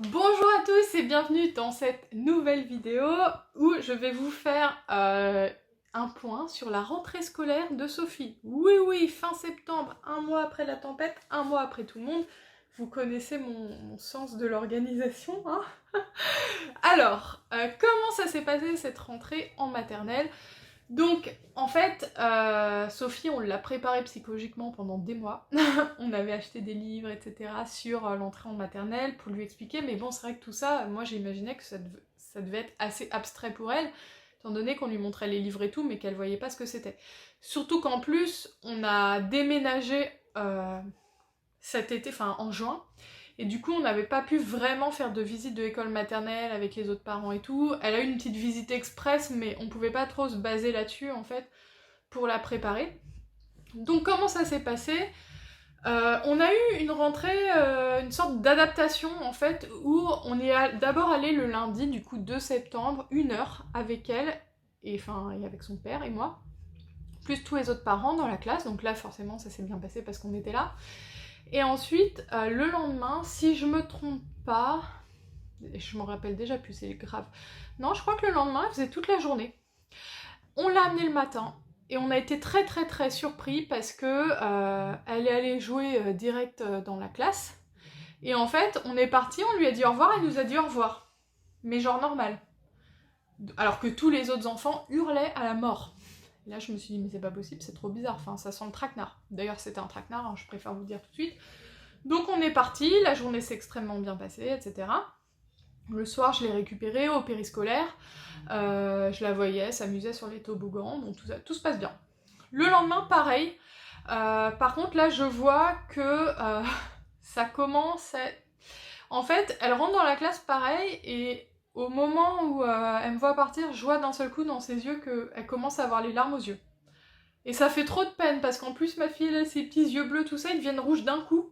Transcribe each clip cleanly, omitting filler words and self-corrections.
Bonjour à tous et bienvenue dans cette nouvelle vidéo où je vais vous faire un point sur la rentrée scolaire de Sophie. Oui, oui, fin septembre, un mois après la tempête, un mois après tout le monde. Vous connaissez mon sens de l'organisation, hein. Alors, comment ça s'est passé cette rentrée en maternelle? Donc, en fait, Sophie, on l'a préparée psychologiquement pendant des mois. On avait acheté des livres, etc. sur l'entrée en maternelle pour lui expliquer, mais bon, c'est vrai que tout ça, moi j'imaginais que ça devait être assez abstrait pour elle, étant donné qu'on lui montrait les livres et tout, mais qu'elle voyait pas ce que c'était. Surtout qu'en plus, on a déménagé cet été, enfin en juin, et du coup, on n'avait pas pu vraiment faire de visite de l'école maternelle avec les autres parents et tout. Elle a eu une petite visite express, mais on pouvait pas trop se baser là-dessus, en fait, pour la préparer. Donc, comment ça s'est passé? On a eu une rentrée, une sorte d'adaptation, en fait, où on est d'abord allé le lundi, du coup, 2 septembre, 1 heure, avec elle, et avec son père et moi, plus tous les autres parents dans la classe. Donc là, forcément, ça s'est bien passé parce qu'on était là. Et ensuite, le lendemain, si je me trompe pas, je m'en rappelle déjà plus, c'est grave. Non, je crois que le lendemain, elle faisait toute la journée. On l'a amenée le matin et on a été très très très surpris parce que elle est allée jouer direct dans la classe. Et en fait, on est parti, on lui a dit au revoir, elle nous a dit au revoir. Mais genre normal. Alors que tous les autres enfants hurlaient à la mort. Et là, je me suis dit, mais c'est pas possible, c'est trop bizarre. Enfin, ça sent le traquenard. D'ailleurs, c'était un traquenard, hein, je préfère vous dire tout de suite. Donc on est parti, la journée s'est extrêmement bien passée, etc. Le soir, je l'ai récupérée au périscolaire. Je la voyais, s'amusait sur les toboggans, donc tout se passe bien. Le lendemain, pareil. Par contre, là, je vois que ça commence à... En fait, elle rentre dans la classe pareil, et au moment où elle me voit partir, je vois d'un seul coup dans ses yeux qu'elle commence à avoir les larmes aux yeux. Et ça fait trop de peine, parce qu'en plus, ma fille, elle a ses petits yeux bleus, tout ça, ils deviennent rouges d'un coup.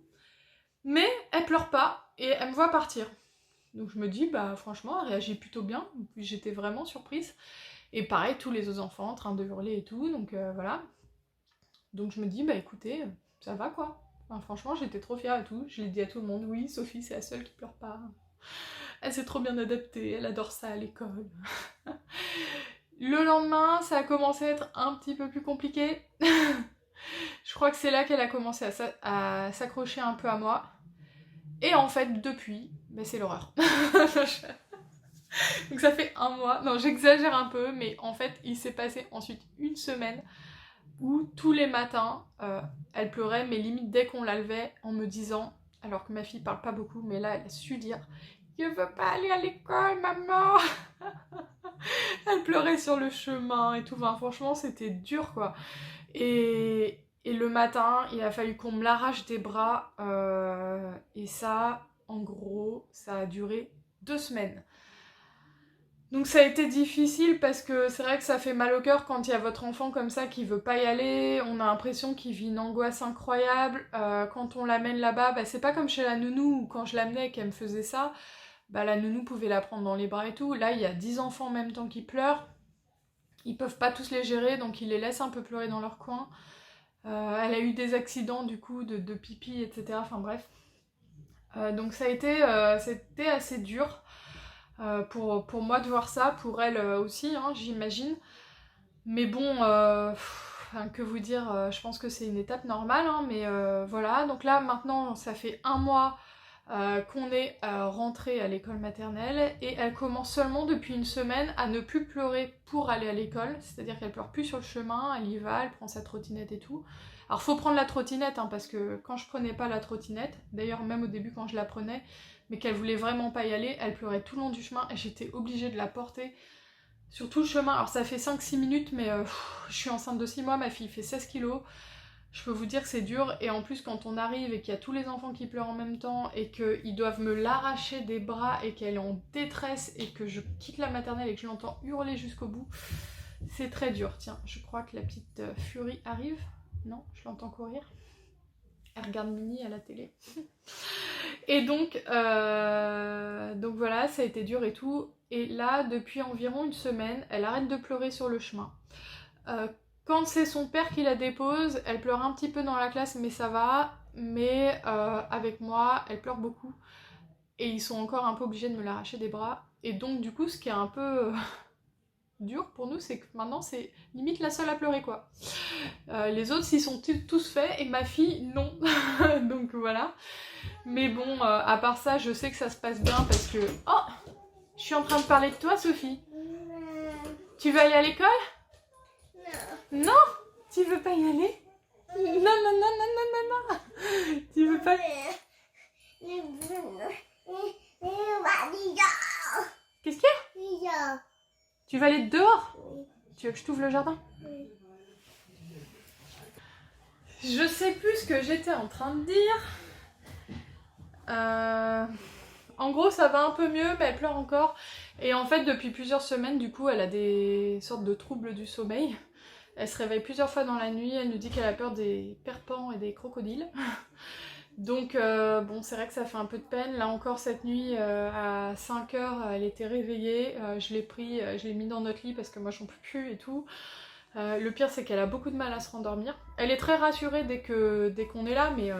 Mais elle pleure pas, et elle me voit partir. Donc je me dis, bah franchement, elle réagit plutôt bien. J'étais vraiment surprise. Et pareil, tous les autres enfants en train de hurler et tout, donc voilà. Donc je me dis, bah écoutez, ça va quoi. Enfin, franchement, j'étais trop fière et tout. Je l'ai dit à tout le monde, oui, Sophie, c'est la seule qui pleure pas. Elle s'est trop bien adaptée, elle adore ça à l'école. Le lendemain, ça a commencé à être un petit peu plus compliqué. Je crois que c'est là qu'elle a commencé à s'accrocher un peu à moi. Et en fait, depuis, bah, c'est l'horreur. Donc ça fait un mois, non j'exagère un peu, mais en fait il s'est passé ensuite une semaine où tous les matins elle pleurait, mais limite dès qu'on la levait en me disant, alors que ma fille parle pas beaucoup, mais là elle a su dire « Je veux pas aller à l'école maman !» Elle pleurait sur le chemin et tout, enfin franchement c'était dur quoi. Et le matin il a fallu qu'on me l'arrache des bras et ça en gros ça a duré 2 semaines. Donc ça a été difficile parce que c'est vrai que ça fait mal au cœur quand il y a votre enfant comme ça qui veut pas y aller, on a l'impression qu'il vit une angoisse incroyable, quand on l'amène là-bas, bah, c'est pas comme chez la nounou où quand je l'amenais et qu'elle me faisait ça, bah, la nounou pouvait la prendre dans les bras et tout, là il y a 10 enfants en même temps qui pleurent, ils peuvent pas tous les gérer donc ils les laissent un peu pleurer dans leur coin, elle a eu des accidents du coup de pipi etc, enfin bref, donc ça a été, c'était assez dur. Pour moi de voir ça, pour elle aussi, hein, j'imagine. Mais bon, que vous dire, je pense que c'est une étape normale, hein, mais voilà. Donc là, maintenant, ça fait un mois qu'on est rentré à l'école maternelle et elle commence seulement depuis une semaine à ne plus pleurer pour aller à l'école, c'est-à-dire qu'elle pleure plus sur le chemin, elle y va, elle prend sa trottinette et tout. Alors faut prendre la trottinette, hein, parce que quand je prenais pas la trottinette, d'ailleurs même au début quand je la prenais, mais qu'elle voulait vraiment pas y aller, elle pleurait tout le long du chemin et j'étais obligée de la porter sur tout le chemin. Alors ça fait 5-6 minutes, mais je suis enceinte de 6 mois, ma fille fait 16 kilos. Je peux vous dire que c'est dur, et en plus quand on arrive et qu'il y a tous les enfants qui pleurent en même temps et qu'ils doivent me l'arracher des bras et qu'elle est en détresse et que je quitte la maternelle et que je l'entends hurler jusqu'au bout, c'est très dur. Tiens, je crois que la petite Fury arrive. Non, je l'entends courir. Elle regarde Mini à la télé. Et donc voilà, ça a été dur et tout. Et là, depuis environ une semaine, elle arrête de pleurer sur le chemin. Quand c'est son père qui la dépose, elle pleure un petit peu dans la classe, mais ça va. Mais avec moi, elle pleure beaucoup. et ils sont encore un peu obligés de me l'arracher des bras. Et donc du coup, ce qui est un peu dur pour nous, c'est que maintenant c'est limite la seule à pleurer quoi. Les autres s'ils sont tous faits et ma fille non. Donc voilà. Mais bon, à part ça, je sais que ça se passe bien parce que... Oh, je suis en train de parler de toi, Sophie. Tu veux aller à l'école? Non. Tu veux pas y aller? Non, non, non, non, non, non, non. Tu veux pas... Qu'est-ce qu'il y a? Tu vas aller dehors? Tu veux que je t'ouvre le jardin? Je sais plus ce que j'étais en train de dire. En gros, ça va un peu mieux, mais elle pleure encore. Et en fait, depuis plusieurs semaines, du coup, elle a des sortes de troubles du sommeil. Elle se réveille plusieurs fois dans la nuit, elle nous dit qu'elle a peur des perpans et des crocodiles. Donc bon, c'est vrai que ça fait un peu de peine. Là encore, cette nuit, à 5h, elle était réveillée. Je l'ai pris, je l'ai mis dans notre lit parce que moi j'en peux plus et tout. Le pire, c'est qu'elle a beaucoup de mal à se rendormir. Elle est très rassurée dès qu'on est là, mais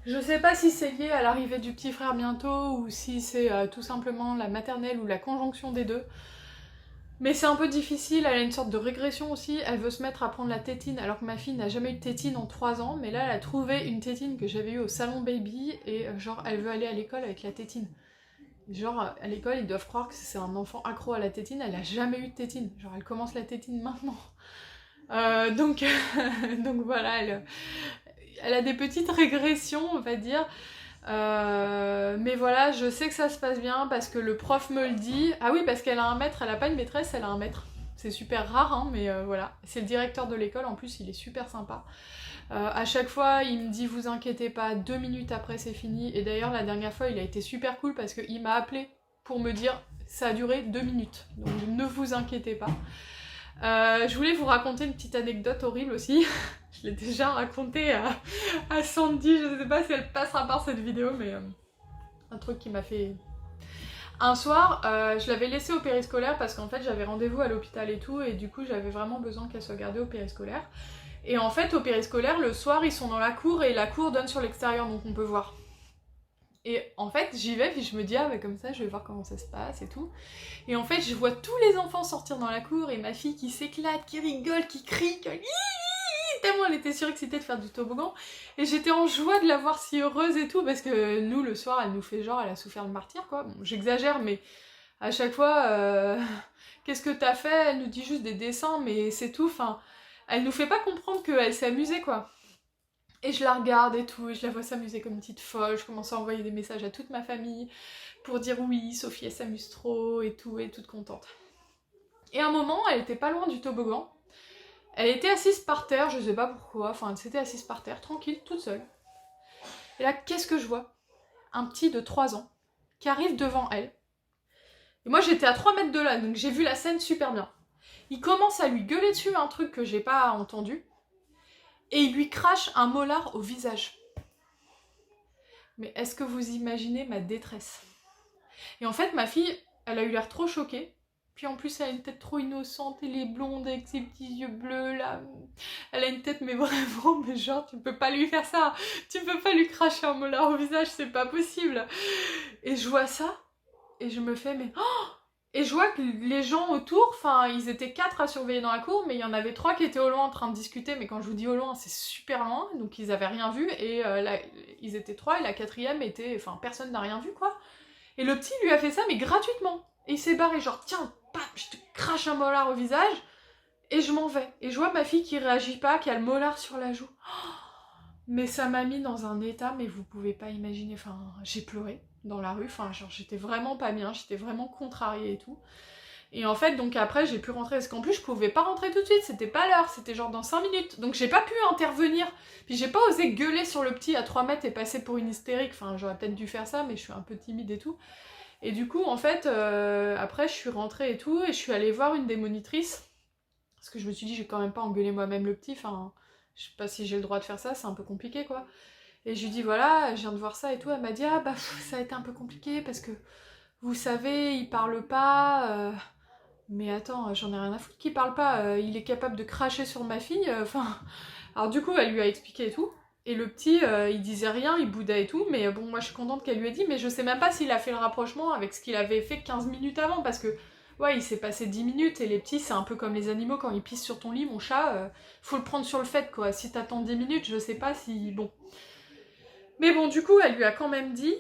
je sais pas si c'est lié à l'arrivée du petit frère bientôt ou si c'est tout simplement la maternelle ou la conjonction des deux. Mais c'est un peu difficile, elle a une sorte de régression aussi, elle veut se mettre à prendre la tétine alors que ma fille n'a jamais eu de tétine en 3 ans, mais là elle a trouvé une tétine que j'avais eue au salon baby et genre elle veut aller à l'école avec la tétine. Genre à l'école ils doivent croire que c'est un enfant accro à la tétine, elle a jamais eu de tétine, genre elle commence la tétine maintenant. Donc voilà, elle a des petites régressions on va dire. Mais voilà, je sais que ça se passe bien parce que le prof me le dit. Ah oui, parce qu'elle a un maître, elle a pas une maîtresse, elle a un maître. C'est super rare, hein, mais voilà. C'est le directeur de l'école, en plus il est super sympa. À chaque fois, il me dit vous inquiétez pas, 2 minutes après c'est fini. Et d'ailleurs, la dernière fois, il a été super cool parce qu'il m'a appelé pour me dire ça a duré 2 minutes. Donc ne vous inquiétez pas. Je voulais vous raconter une petite anecdote horrible aussi. Je l'ai déjà raconté à Sandy, je sais pas si elle passera par cette vidéo, mais un truc qui m'a fait... Un soir, je l'avais laissée au périscolaire parce qu'en fait j'avais rendez-vous à l'hôpital et tout, et du coup j'avais vraiment besoin qu'elle soit gardée au périscolaire. Et en fait au périscolaire, le soir ils sont dans la cour et la cour donne sur l'extérieur donc on peut voir. Et en fait j'y vais puis je me dis ah bah comme ça je vais voir comment ça se passe et tout. Et en fait je vois tous les enfants sortir dans la cour et ma fille qui s'éclate, qui rigole, qui crie, tellement elle était surexcitée de faire du toboggan. Et j'étais en joie de la voir si heureuse et tout parce que nous le soir elle nous fait genre elle a souffert le martyre quoi. Bon j'exagère mais à chaque fois qu'est-ce que t'as fait? Elle nous dit juste des dessins mais c'est tout, enfin elle nous fait pas comprendre qu'elle s'est amusée quoi. Et je la regarde et tout, et je la vois s'amuser comme une petite folle, je commence à envoyer des messages à toute ma famille pour dire oui, Sophie elle s'amuse trop et tout, et toute contente. Et à un moment, elle était pas loin du toboggan, elle était assise par terre, je sais pas pourquoi, enfin elle s'était assise par terre, tranquille, toute seule. Et là, qu'est-ce que je vois? Un petit de 3 ans qui arrive devant elle. Et moi j'étais à 3 mètres de là, donc j'ai vu la scène super bien. Il commence à lui gueuler dessus un truc que j'ai pas entendu. Et il lui crache un molar au visage. Mais est-ce que vous imaginez ma détresse? Et en fait, ma fille, elle a eu l'air trop choquée. Puis en plus, elle a une tête trop innocente, elle est blonde avec ses petits yeux bleus, là. Elle a une tête, mais vraiment, mais genre, tu peux pas lui faire ça. Tu peux pas lui cracher un molar au visage, c'est pas possible. Et je vois ça, et je me fais, mais... Oh! Et je vois que les gens autour, enfin ils étaient 4 à surveiller dans la cour, mais il y en avait 3 qui étaient au loin en train de discuter, mais quand je vous dis au loin, c'est super loin, donc ils avaient rien vu, et ils étaient 3, et la 4e était... Enfin, personne n'a rien vu, quoi. Et le petit lui a fait ça, mais gratuitement. Et il s'est barré, genre, tiens, pam, je te crache un molar au visage, et je m'en vais. Et je vois ma fille qui réagit pas, qui a le molar sur la joue. Oh, mais ça m'a mis dans un état, mais vous pouvez pas imaginer, enfin, j'ai pleuré dans la rue, enfin genre j'étais vraiment pas bien, j'étais vraiment contrariée et tout. Et en fait donc après j'ai pu rentrer, parce qu'en plus je pouvais pas rentrer tout de suite, c'était pas l'heure, c'était genre dans 5 minutes, donc j'ai pas pu intervenir. Puis j'ai pas osé gueuler sur le petit à 3 mètres et passer pour une hystérique, enfin j'aurais peut-être dû faire ça mais je suis un peu timide et tout. Et du coup en fait après je suis rentrée et tout, et je suis allée voir une des monitrices, parce que je me suis dit j'ai quand même pas engueulé moi-même le petit, enfin je sais pas si j'ai le droit de faire ça, c'est un peu compliqué quoi. Et je lui dis voilà, je viens de voir ça et tout, elle m'a dit ah bah ça a été un peu compliqué parce que vous savez, il parle pas, mais attends, j'en ai rien à foutre qu'il parle pas, il est capable de cracher sur ma fille, enfin... Alors du coup, elle lui a expliqué et tout, Et le petit, il disait rien, il boudait et tout, mais bon, moi je suis contente qu'elle lui ait dit, mais je sais même pas s'il a fait le rapprochement avec ce qu'il avait fait 15 minutes avant, parce que, ouais, il s'est passé 10 minutes, et les petits, c'est un peu comme les animaux, quand ils pissent sur ton lit, mon chat, faut le prendre sur le fait, quoi. Si t'attends 10 minutes, je sais pas si... Bon. Mais bon, du coup, elle lui a quand même dit,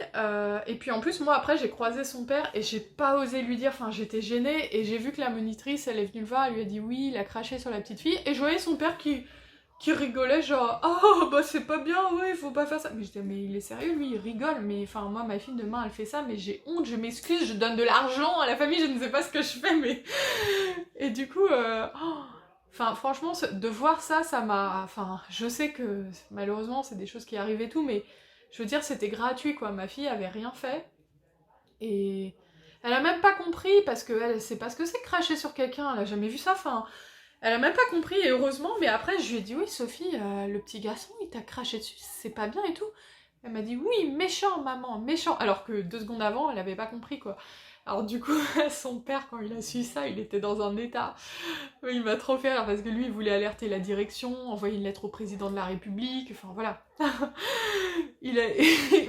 et puis en plus, moi, après, j'ai croisé son père, et j'ai pas osé lui dire, enfin, j'étais gênée, et j'ai vu que la monitrice, elle est venue le voir, elle lui a dit oui, il a craché sur la petite fille, et je voyais son père qui rigolait genre oh bah c'est pas bien, ouais, faut pas faire ça. Mais je disais mais il est sérieux lui, il rigole, mais enfin moi ma fille demain elle fait ça, mais j'ai honte, je m'excuse, je donne de l'argent à la famille, je ne sais pas ce que je fais, mais et du coup enfin franchement de voir ça, ça m'a, enfin je sais que malheureusement c'est des choses qui arrivent et tout, mais je veux dire c'était gratuit quoi, ma fille avait rien fait et elle a même pas compris parce que elle sait pas ce que c'est que cracher sur quelqu'un, elle a jamais vu ça, enfin elle a même pas compris, et heureusement, mais après je lui ai dit oui Sophie, le petit garçon il t'a craché dessus, c'est pas bien et tout. Elle m'a dit oui, méchant maman, méchant, alors que 2 secondes avant elle avait pas compris quoi. Alors du coup, son père quand il a su ça, il était dans un état. Il m'a trop fait rire parce que lui il voulait alerter la direction, envoyer une lettre au président de la République, enfin voilà. Il a...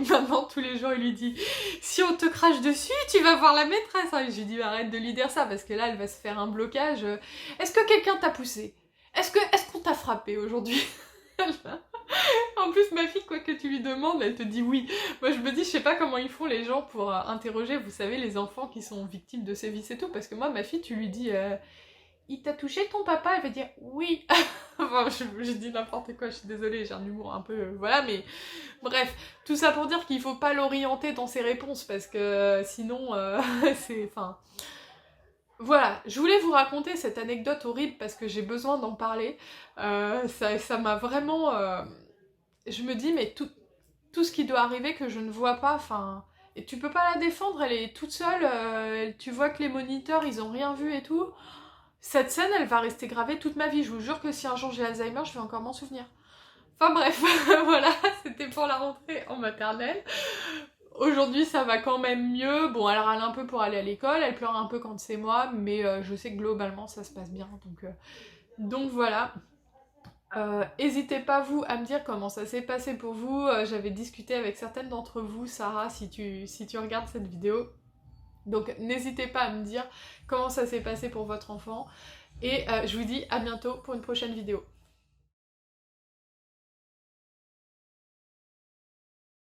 Maintenant tous les jours il lui dit si on te crache dessus tu vas voir la maîtresse, hein. J'ai dit arrête de lui dire ça parce que là elle va se faire un blocage. Est-ce que quelqu'un t'a poussé? Est-ce qu'on t'a frappé aujourd'hui? En plus ma fille quoi que tu lui demandes elle te dit oui. Moi je me dis je sais pas comment ils font les gens pour interroger, vous savez, les enfants qui sont victimes de sévices et tout, parce que moi ma fille tu lui dis il t'a touché ton papa? Elle va dire oui. Enfin, j'ai dit n'importe quoi, je suis désolée, j'ai un humour un peu... voilà, mais bref, tout ça pour dire qu'il faut pas l'orienter dans ses réponses, parce que sinon, c'est... Enfin... Voilà, je voulais vous raconter cette anecdote horrible, parce que j'ai besoin d'en parler. Ça m'a vraiment... Je me dis, mais tout ce qui doit arriver que je ne vois pas, enfin... Et tu peux pas la défendre, elle est toute seule, tu vois que les moniteurs, ils ont rien vu et tout... Cette scène, elle va rester gravée toute ma vie. Je vous jure que si un jour j'ai Alzheimer, je vais encore m'en souvenir. Enfin bref, voilà, c'était pour la rentrée en maternelle. Aujourd'hui, ça va quand même mieux. Bon, elle râle un peu pour aller à l'école, elle pleure un peu quand c'est moi, mais je sais que globalement, ça se passe bien. Donc voilà. N'hésitez pas, vous, à me dire comment ça s'est passé pour vous. J'avais discuté avec certaines d'entre vous, Sarah, si tu regardes cette vidéo. Donc n'hésitez pas à me dire comment ça s'est passé pour votre enfant. Et je vous dis à bientôt pour une prochaine vidéo.